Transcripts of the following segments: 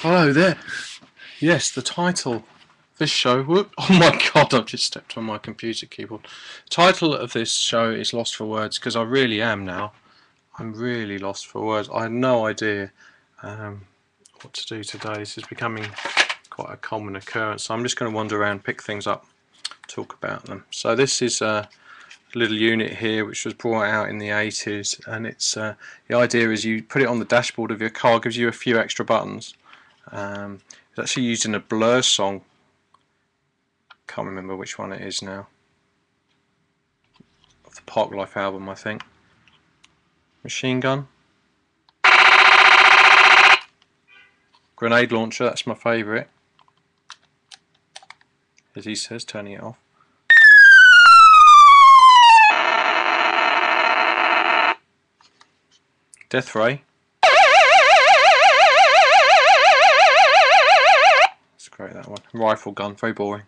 Hello there. Yes, the title of this show. Whoop, oh my god, I've just stepped on my computer keyboard. The title of this show is Lost for Words because I really am now. I'm really lost for words. I had no idea what to do today. This is becoming quite a common occurrence. So I'm just going to wander around, pick things up, talk about them. So this is a little unit here which was brought out in the 80s, and it's the idea is you put it on the dashboard of your car, gives you a few extra buttons. It's actually used in a Blur song. Can't remember which one it is now. Of the Parklife album, I think. Machine gun. Grenade launcher, that's my favourite. As he says, turning it off. Death ray. That's great, that one. Rifle gun, very boring.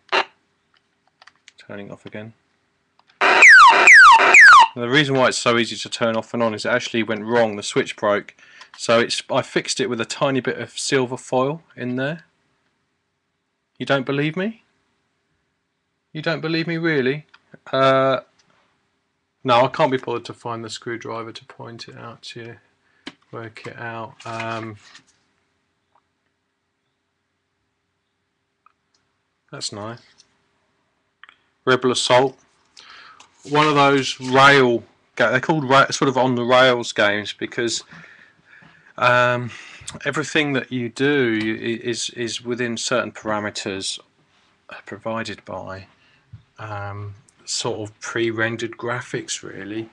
Turning off again. And the reason why it's so easy to turn off and on is it actually went wrong, the switch broke. So I fixed it with a tiny bit of silver foil in there. You don't believe me? You don't believe me really? No, I can't be bothered to find the screwdriver to point it out to you. Work it out. That's nice. Rebel Assault. One of those rail, they're called sort of on the rails games because everything that you do is within certain parameters provided by sort of pre-rendered graphics really.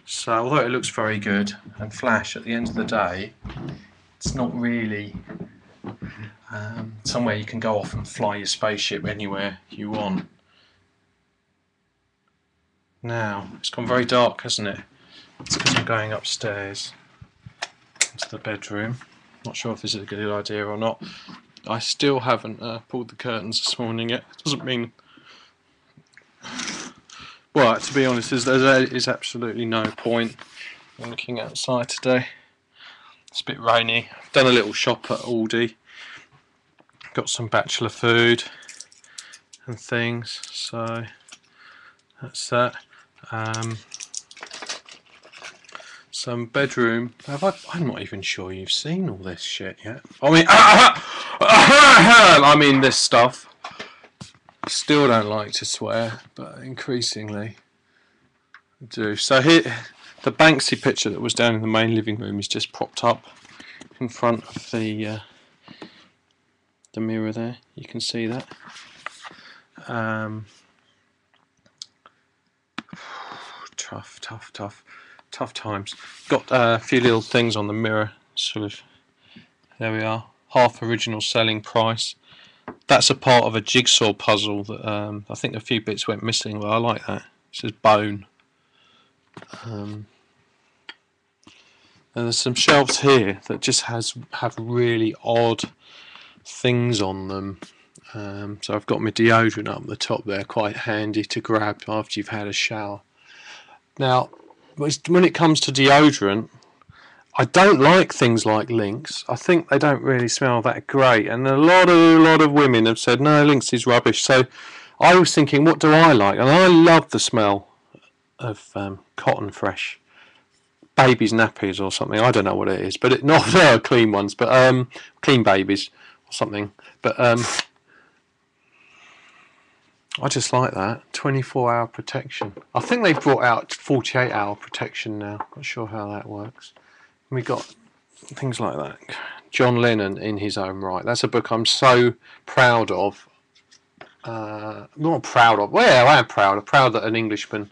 So although it looks very good and flash, at the end of the day it's not really somewhere you can go off and fly your spaceship anywhere you want. Now, it's gone very dark, hasn't it? It's because I'm going upstairs into the bedroom. Not sure if this is a good idea or not. I still haven't pulled the curtains this morning yet. Doesn't mean... Well, to be honest, there is absolutely no point in looking outside today. It's a bit rainy. I've done a little shop at Aldi. Got some bachelor food and things, so that's that. Some bedroom. I'm not even sure you've seen all this shit yet. I mean this stuff. Still don't like to swear, but increasingly I do. So here, the Banksy picture that was down in the main living room is just propped up in front of the mirror there. You can see that. Tough times. Got a few little things on the mirror, sort of. There we are. Half original selling price. That's a part of a jigsaw puzzle that I think a few bits went missing, but I like that. It says bone. And there's some shelves here that just have really odd things on them. So I've got my deodorant up the top there, quite handy to grab after you've had a shower. Now, when it comes to deodorant, I don't like things like Lynx. I think they don't really smell that great, and a lot of women have said no, Lynx is rubbish. So I was thinking, what do I like? And I love the smell of cotton fresh, babies' nappies or something. I don't know what it is, but not clean ones, but clean babies or something. But I just like that 24-hour protection. I think they've brought out 48-hour protection now. Not sure how that works. We got things like that. John Lennon in his own right. That's a book I'm so proud of. Not proud of. Well, I am proud. I'm proud that an Englishman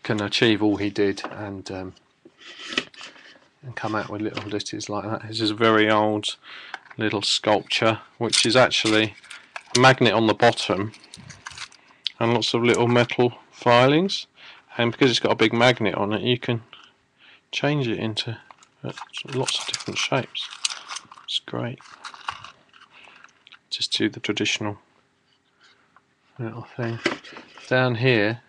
can achieve all he did and come out with little ditties like that. This is a very old little sculpture, which is actually a magnet on the bottom and lots of little metal filings. And because it's got a big magnet on it, you can change it into lots of different shapes. It's great. Just do the traditional little thing. Down here,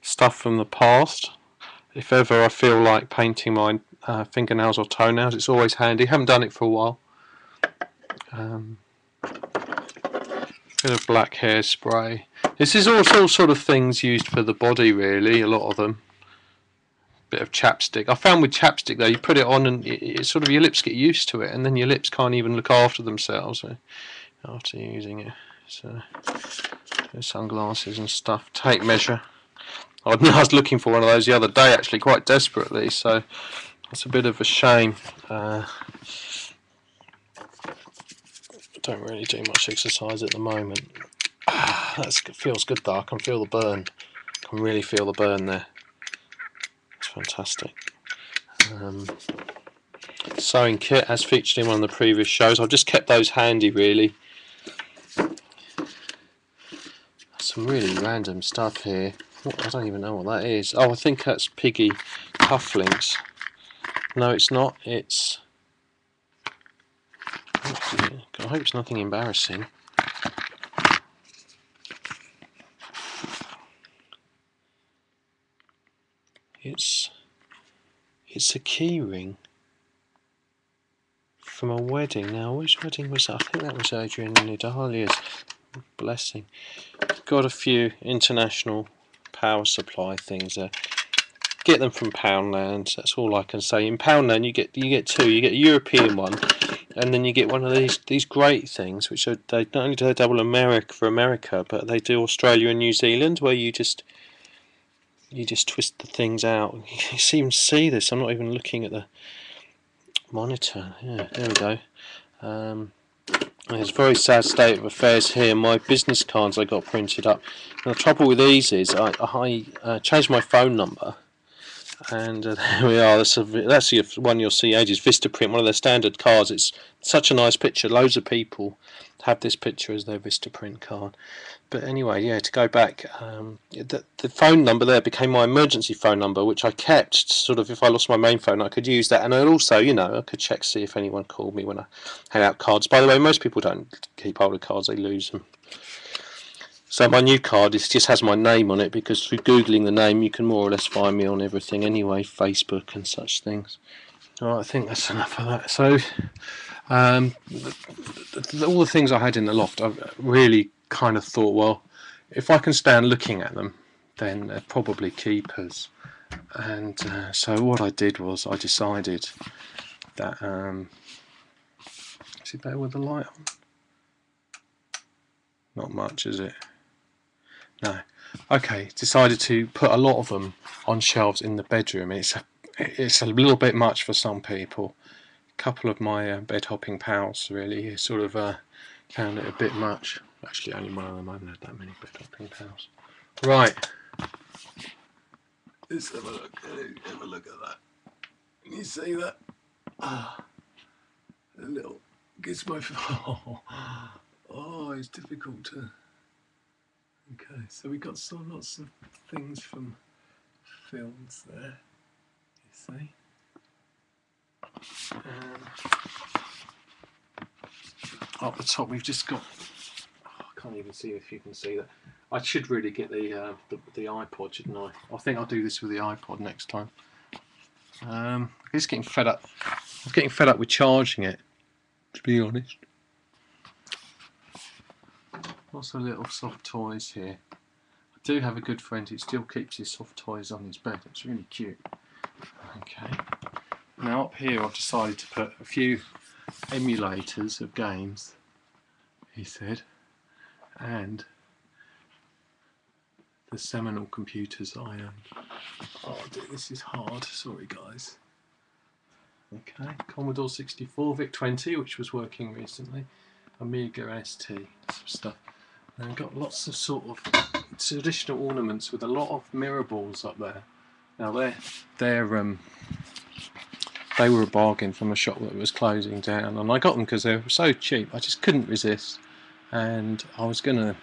stuff from the past. If ever I feel like painting my fingernails or toenails, it's always handy. Haven't done it for a while. Bit of black hairspray. This is all sort of things used for the body, really. A lot of them. Bit of chapstick. I found with chapstick though, you put it on and it sort of your lips get used to it, and then your lips can't even look after themselves after using it. So sunglasses and stuff. Tape measure. I was looking for one of those the other day, actually, quite desperately. So that's a bit of a shame. I don't really do much exercise at the moment. That feels good though. I can feel the burn. I can really feel the burn there. It's fantastic. Sewing kit, as featured in one of the previous shows. I've just kept those handy, really. Some really random stuff here. I don't even know what that is. Oh, I think that's Piggy cufflinks. No, it's not. It's... I hope it's nothing embarrassing. It's a key ring from a wedding. Now, which wedding was that? I think that was Adrian and Idalia's. Blessing. Got a few international power supply things there. Get them from Poundland. That's all I can say. In Poundland, you get two. You get a European one, and then you get one of these great things, which are they not only do they double America, but they do Australia and New Zealand, where you just twist the things out. You seem to see this. I'm not even looking at the monitor. Yeah, there we go. It's a very sad state of affairs here. My business cards I got printed up. And the trouble with these is I changed my phone number, and there we are. That's the one you'll see ages. Vistaprint, one of their standard cards. It's such a nice picture. Loads of people have this picture as their Vistaprint card. But anyway, yeah, to go back, the phone number there became my emergency phone number, which I kept. Sort of, if I lost my main phone, I could use that, and I'd also, I could check see if anyone called me when I hand out cards. By the way, most people don't keep hold of cards; they lose them. So my new card just has my name on it, because through googling the name, you can more or less find me on everything anyway, Facebook and such things. All right, I think that's enough of that. So, all the things I had in the loft, I really kind of thought, well, if I can stand looking at them, then they're probably keepers. And so what I did was I decided that is it better with the light on? Not much, is it? No. Okay, decided to put a lot of them on shelves in the bedroom. It's a little bit much for some people. A couple of my bed hopping pals really sort of found it a bit much. Actually, only one of them. I haven't had that many bed hopping pals. Right. Let's have a look. Have a look at that. Can you see that? A little gizmo. Oh, it's difficult to. Okay, so we got lots of things from films there. You see. Up the top, we've just got. I can't even see if you can see that. I should really get the iPod, shouldn't I? I think I'll do this with the iPod next time. I'm just getting fed up. I'm getting fed up with charging it, to be honest. Lots of little soft toys here. I do have a good friend who still keeps his soft toys on his bed. It's really cute. Okay. Now up here I've decided to put a few emulators of games, he said, and the seminal computers I own. Oh dear, this is hard. Sorry guys. Okay, Commodore 64, VIC-20, which was working recently, Amiga ST, some stuff. And I've got lots of sort of traditional ornaments with a lot of mirror balls up there. Now they were a bargain from a shop that was closing down, and I got them because they were so cheap. I just couldn't resist, and I was going to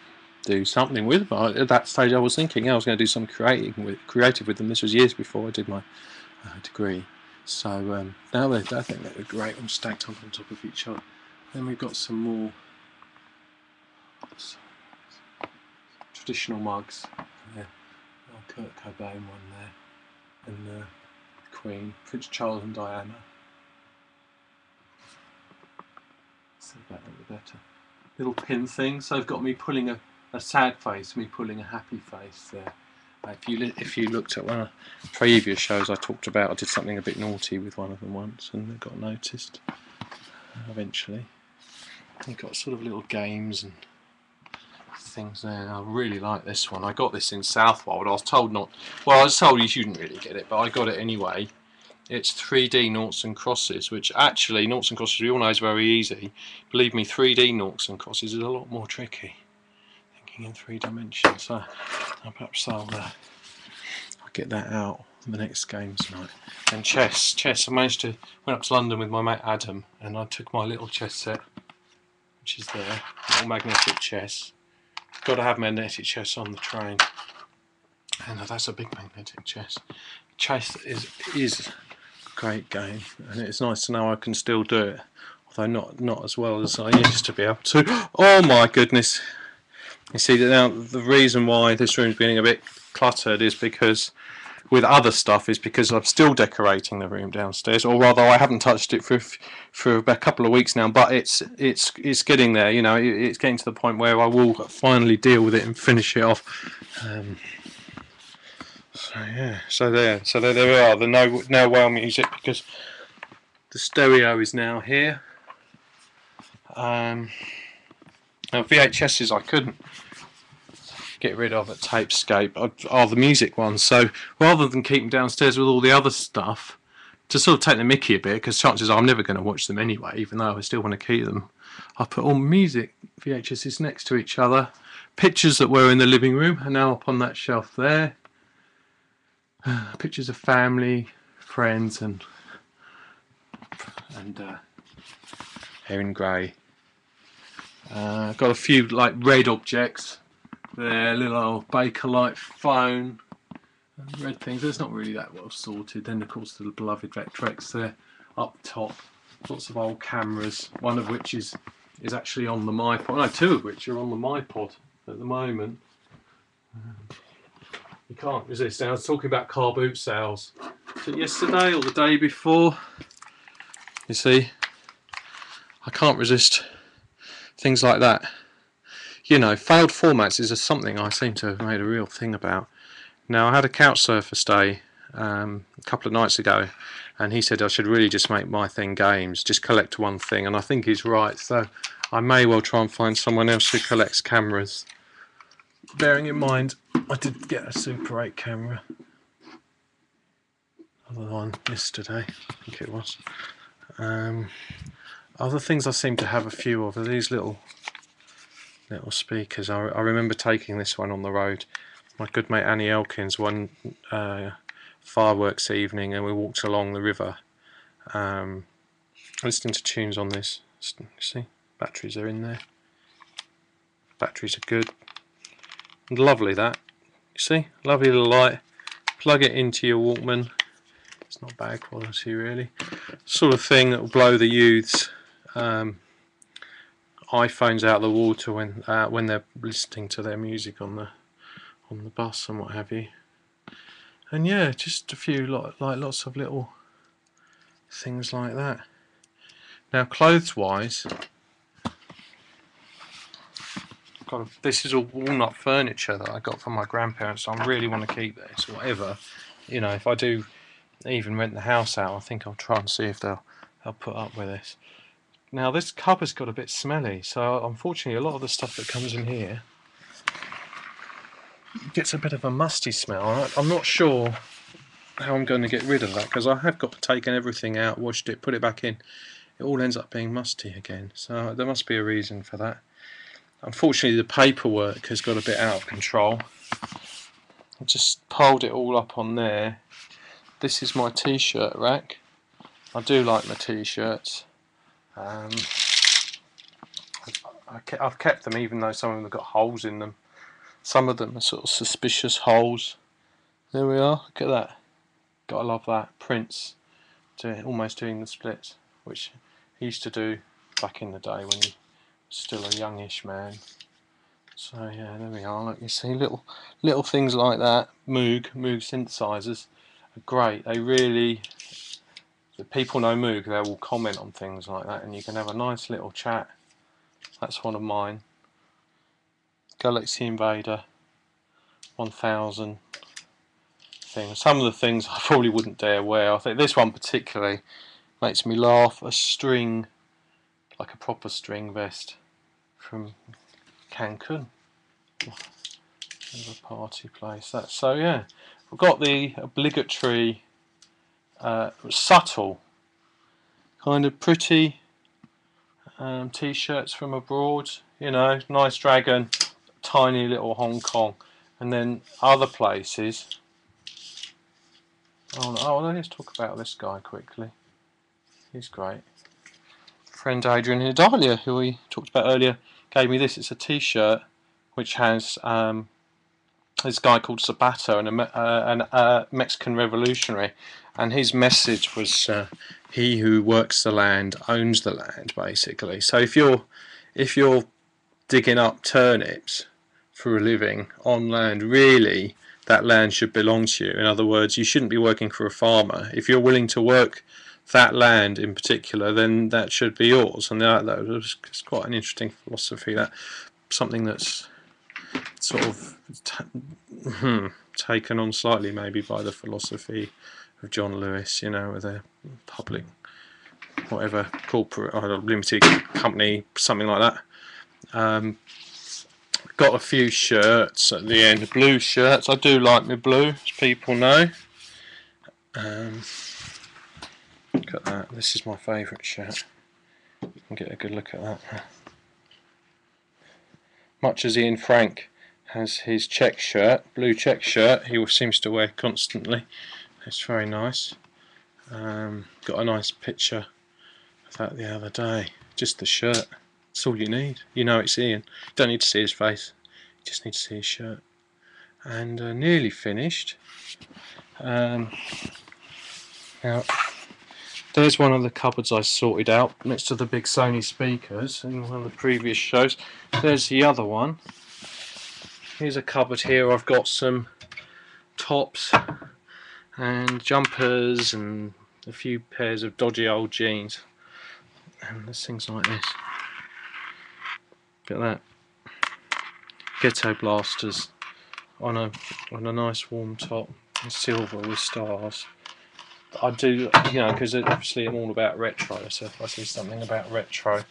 do something with them. At that stage I was thinking I was going to do something creative with them. This was years before I did my degree. So now I think they were great, all stacked up on top of each other. Then we've got some more traditional mugs. Yeah, Kurt Cobain one there, and Queen, Prince Charles and Diana. So that with better. Little pin things. So I've got me pulling a sad face, me pulling a happy face there. If you looked at one of the previous shows I talked about, I did something a bit naughty with one of them once, and it got noticed eventually. You've got sort of little games and things there. I really like this one. I got this in Southwold. I was told not. Well, I was told you shouldn't really get it, but I got it anyway. It's 3D noughts and crosses, which actually noughts and crosses we all know is very easy. Believe me, 3D noughts and crosses is a lot more tricky. Thinking in 3 dimensions. So perhaps I'll get that out the next game tonight. And chess. I went up to London with my mate Adam, and I took my little chess set, which is there, little magnetic chess. Got to have magnetic chess on the train, and that's a big magnetic chess. Chess is a great game, and it's nice to know I can still do it, although not as well as I used to be able to. Oh my goodness! You see that now. The reason why this room's getting a bit cluttered is because, with other stuff, is because I'm still decorating the room downstairs, or rather I haven't touched it for a couple of weeks now, but it's getting there. You know, it's getting to the point where I will finally deal with it and finish it off. So yeah, so there we are. The no whale music, because the stereo is now here. Now VHSs I couldn't get rid of at Tapescape are the music ones, so rather than keep them downstairs with all the other stuff, to sort of take the mickey a bit, because chances are I'm never going to watch them anyway, even though I still want to keep them, I put all music VHSs next to each other. Pictures that were in the living room are now up on that shelf there. Pictures of family, friends, and Erin Gray. Got a few like red objects. There, little old Bakelite phone, red things. It's not really that well sorted. Then of course the beloved Vectrex there up top. Lots of old cameras. One of which is actually on the MyPod. No, 2 of which are on the MyPod at the moment. You can't resist. I was talking about car boot sales. So yesterday or the day before. You see, I can't resist things like that. You know, failed formats is something I seem to have made a real thing about. Now, I had a Couchsurfer stay a couple of nights ago, and he said I should really just make my thing games, just collect one thing, and I think he's right, so I may well try and find someone else who collects cameras. Bearing in mind, I did get a Super 8 camera, other one yesterday, I think it was. Other things I seem to have a few of are these little speakers. I remember taking this one on the road. My good mate Annie Elkins one fireworks evening, and we walked along the river listening to tunes on this. You see, batteries are in there. Batteries are good. And lovely that. You see, lovely little light. Plug it into your Walkman. It's not bad quality really. Sort of thing that will blow the youths iPhones out of the water when they're listening to their music on the bus and what have you. And yeah, just a few lots of little things like that. Now, clothes wise, this is all walnut furniture that I got from my grandparents, so I really want to keep this. Whatever, you know, if I do even rent the house out, I think I'll try and see if they'll put up with this. Now, this cupboard's got a bit smelly, so unfortunately a lot of the stuff that comes in here gets a bit of a musty smell. I'm not sure how I'm going to get rid of that, because I have got taken everything out, washed it, put it back in. It all ends up being musty again, so there must be a reason for that. Unfortunately, the paperwork has got a bit out of control. I just piled it all up on there. This is my t-shirt rack. I do like my t-shirts. I've kept them even though some of them have got holes in them. Some of them are sort of suspicious holes. There we are, look at that. Gotta love that. Prince almost doing the splits, which he used to do back in the day when he was still a youngish man. So yeah, there we are. Look, you see little things like that. Moog synthesizers are great. They really, the people know Moog, they will comment on things like that, and you can have a nice little chat That's one of mine. Galaxy Invader 1000 thing. Some of the things I probably wouldn't dare wear. I think this one particularly makes me laugh. A string, like a proper string vest from Cancun. A party place. That's so yeah. We've got the obligatory, subtle, kind of pretty t-shirts from abroad. You know, nice dragon, tiny little Hong Kong, and then other places. Oh, let's talk about this guy quickly. He's great. Friend Adrian Hidalia, who we talked about earlier, gave me this. It's a t-shirt which has this guy called Zapata, and a Mexican revolutionary, and his message was he who works the land owns the land, basically. So if you're digging up turnips for a living on land, really that land should belong to you. In other words, you shouldn't be working for a farmer. If you're willing to work that land in particular, then that should be yours. And that was quite an interesting philosophy. That something that's sort of taken on slightly maybe by the philosophy of John Lewis, you know, with a public, whatever, corporate or limited company, something like that. Got a few shirts at the end, blue shirts. I do like my blue, as people know. Look at that. This is my favourite shirt. You can get a good look at that. Much as Ian Frank has his check shirt, blue check shirt, he seems to wear constantly. It's very nice. Got a nice picture of that the other day. Just the shirt. That's all you need. You know it's Ian. You don't need to see his face. You just need to see his shirt. And nearly finished. Now, there's one of the cupboards I sorted out next to the big Sony speakers in one of the previous shows. There's the other one. Here's a cupboard here. I've got some tops and jumpers and a few pairs of dodgy old jeans. And there's things like this. Look at that. Ghetto Blasters on a nice warm top, in silver with stars. I do, you know, because obviously I'm all about retro, so if I see something about retro,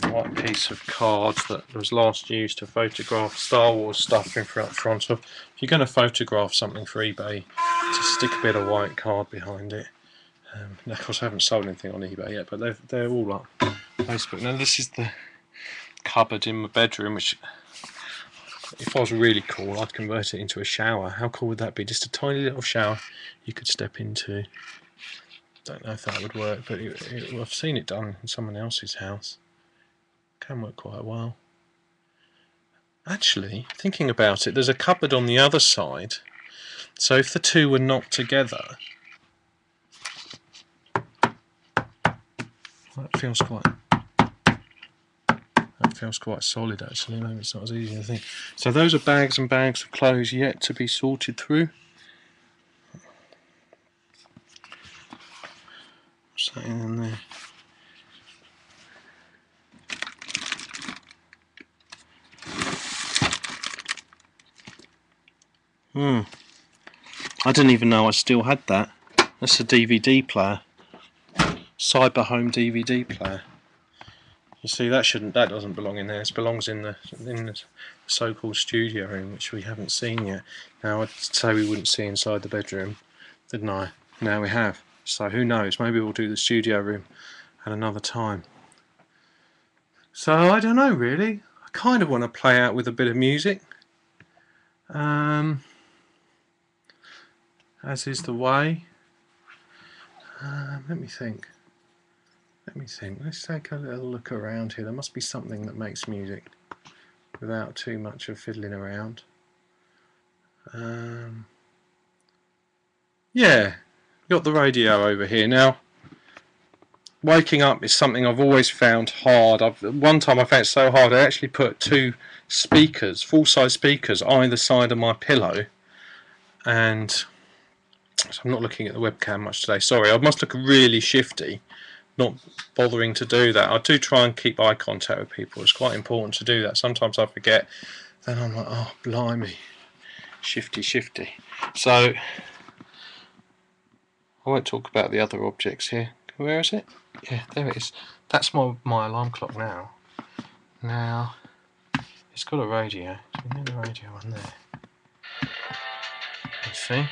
white piece of card that was last used to photograph Star Wars stuff in front of. If you're going to photograph something for eBay, just stick a bit of white card behind it. Of course I haven't sold anything on eBay yet, but they're all up Facebook. Now this is the cupboard in my bedroom, which if I was really cool I'd convert it into a shower. How cool would that be? Just a tiny little shower you could step into. Don't know if that would work, but I've seen it done in someone else's house. Can work quite well. Actually, thinking about it, there's a cupboard on the other side, so if the two were knocked together, that feels quite solid actually. Maybe it's not as easy as I think. So those are bags and bags of clothes yet to be sorted through. What's that in there? I didn't even know I still had that. That's a DVD player. Cyber Home DVD player. You see, that doesn't belong in there. It belongs in the so-called studio room, which we haven't seen yet. Now I'd say we wouldn't see inside the bedroom, didn't I? Now we have. So who knows? Maybe we'll do the studio room at another time. So I don't know really. I kind of want to play out with a bit of music. As is the way. Let me think. Let's take a little look around here. There must be something that makes music without too much of fiddling around. Yeah, got the radio over here. Now, waking up is something I've always found hard. One time I found it so hard I actually put two speakers, full-size speakers, either side of my pillow, and so I'm not looking at the webcam much today. Sorry, I must look really shifty. not bothering to do that. I do try and keep eye contact with people. It's quite important to do that. Sometimes I forget. Then I'm like, oh, blimey, shifty. So I won't talk about the other objects here. Where is it? Yeah, there it is. That's my alarm clock now. Now, it's got a radio. So we need the radio on there. You see?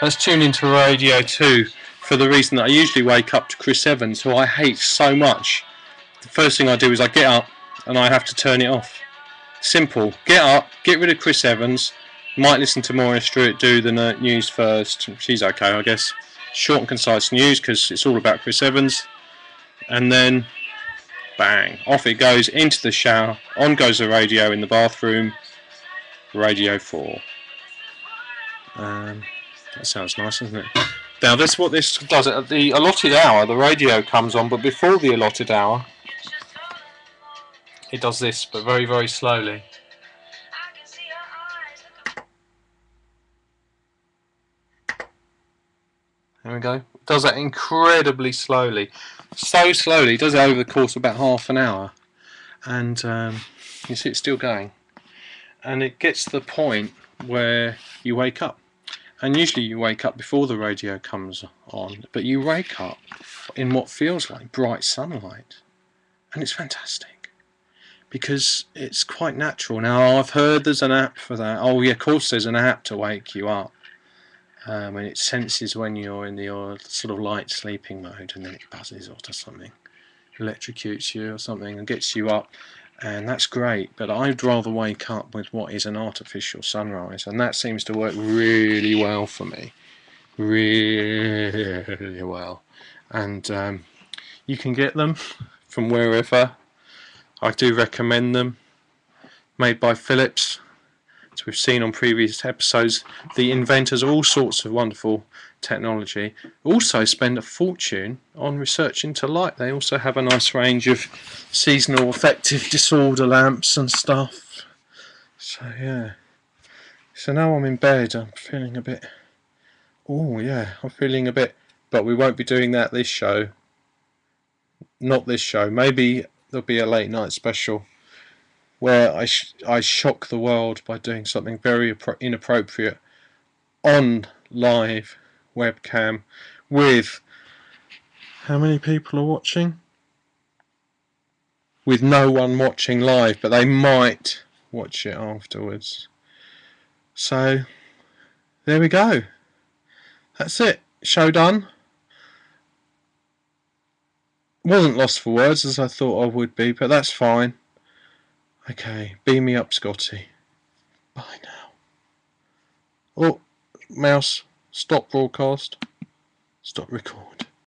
That's tuned into radio too, for the reason that I usually wake up to Chris Evans, who I hate so much. The first thing I do is I get up and I have to turn it off. Simple. Get up, get rid of Chris Evans. Might listen to Maura Stewart do the news first. She's okay, I guess. Short and concise news because it's all about Chris Evans. And then, bang, off it goes into the shower. On goes the radio in the bathroom. Radio 4. That sounds nice, doesn't it? Now, that's what this does. At the allotted hour, the radio comes on, but before the allotted hour, it does this, but very, very slowly. There we go. It does that incredibly slowly. So slowly, it does it over the course of about half an hour. And you see it's still going. And it gets to the point where you wake up. And usually you wake up before the radio comes on, but you wake up in what feels like bright sunlight. And it's fantastic. Because it's quite natural. Now, I've heard there's an app for that. Oh yeah, of course there's an app to wake you up. And it senses when you're in your sort of light sleeping mode, and then it buzzes or does something, electrocutes you or something and gets you up, and that's great. But I'd rather wake up with what is an artificial sunrise, and that seems to work really well for me, really well. And you can get them from wherever. I do recommend them. Made by Philips. As we've seen on previous episodes, the inventors of all sorts of wonderful technology also spend a fortune on research into light. They also have a nice range of seasonal affective disorder lamps and stuff. So yeah. So now I'm in bed, I'm feeling a bit... Oh yeah, I'm feeling a bit... But we won't be doing that this show. Not this show. Maybe there'll be a late night special where I shock the world by doing something very inappropriate on live webcam with... How many people are watching? With no one watching live, but they might watch it afterwards. So, there we go. That's it. Show done. Wasn't lost for words as I thought I would be, but that's fine. Okay, beam me up, Scotty. Bye now. Oh, mouse, stop broadcast. Stop record.